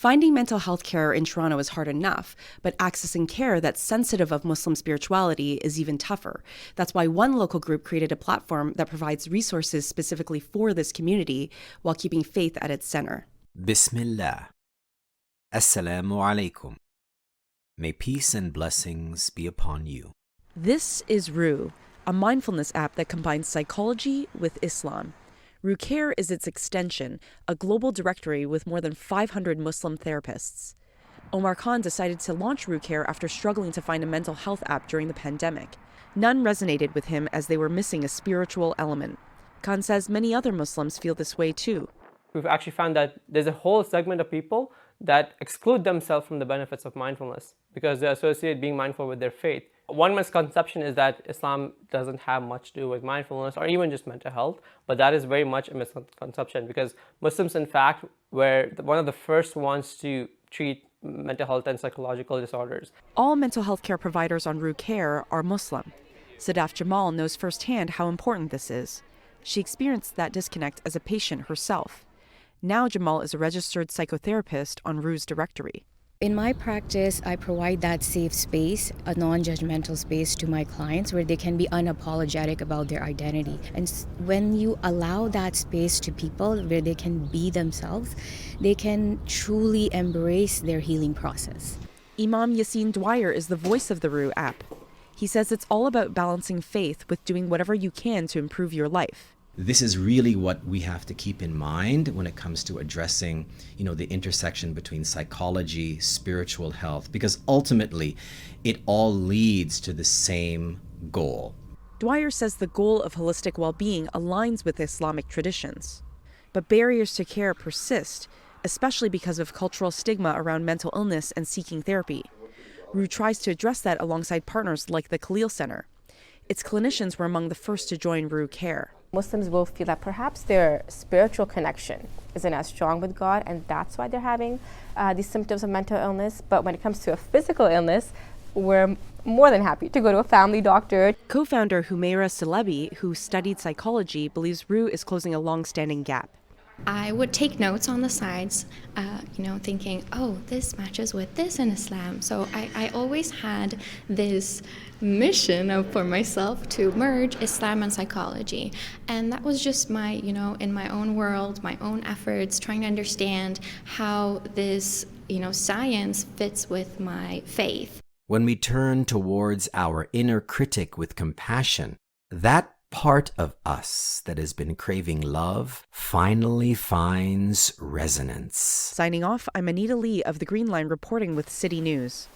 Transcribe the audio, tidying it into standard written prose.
Finding mental health care in Toronto is hard enough, but accessing care that's sensitive of Muslim spirituality is even tougher. That's why one local group created a platform that provides resources specifically for this community while keeping faith at its center. Bismillah. Assalamu alaikum. May peace and blessings be upon you. This is Rue, a mindfulness app that combines psychology with Islam. Rue Care is its extension, a global directory with more than 500 Muslim therapists. Omar Khan decided to launch Rue Care after struggling to find a mental health app during the pandemic. None resonated with him as they were missing a spiritual element. Khan says many other Muslims feel this way too. We've actually found that there's a whole segment of people that exclude themselves from the benefits of mindfulness because they associate being mindful with their faith. One misconception is that Islam doesn't have much to do with mindfulness or even just mental health, but that is very much a misconception because Muslims, in fact, were one of the first ones to treat mental health and psychological disorders. All mental health care providers on Rue Care are Muslim. Sadaf Jamal knows firsthand how important this is. She experienced that disconnect as a patient herself. Now Jamal is a registered psychotherapist on Rue's directory. In my practice, I provide that safe space, a non-judgmental space to my clients where they can be unapologetic about their identity. And when you allow that space to people where they can be themselves, they can truly embrace their healing process. Imam Yassine Dwyer is the voice of the Rue app. He says it's all about balancing faith with doing whatever you can to improve your life. This is really what we have to keep in mind when it comes to addressing, the intersection between psychology, spiritual health, because ultimately it all leads to the same goal. Dwyer says the goal of holistic well-being aligns with Islamic traditions. But barriers to care persist, especially because of cultural stigma around mental illness and seeking therapy. Rue tries to address that alongside partners like the Khalil Center. Its clinicians were among the first to join Rue Care. Muslims will feel that perhaps their spiritual connection isn't as strong with God, and that's why they're having these symptoms of mental illness. But when it comes to a physical illness, we're more than happy to go to a family doctor. Co-founder Humaira Celebi, who studied psychology, believes Rue is closing a long-standing gap. I would take notes on the sides, thinking, oh, this matches with this in Islam. So I always had this mission for myself to merge Islam and psychology. And that was just my, in my own world, my own efforts, trying to understand how this, science fits with my faith. When we turn towards our inner critic with compassion, that part of us that has been craving love finally finds resonance. Signing off, I'm Anita Lee of The Green Line reporting with City News.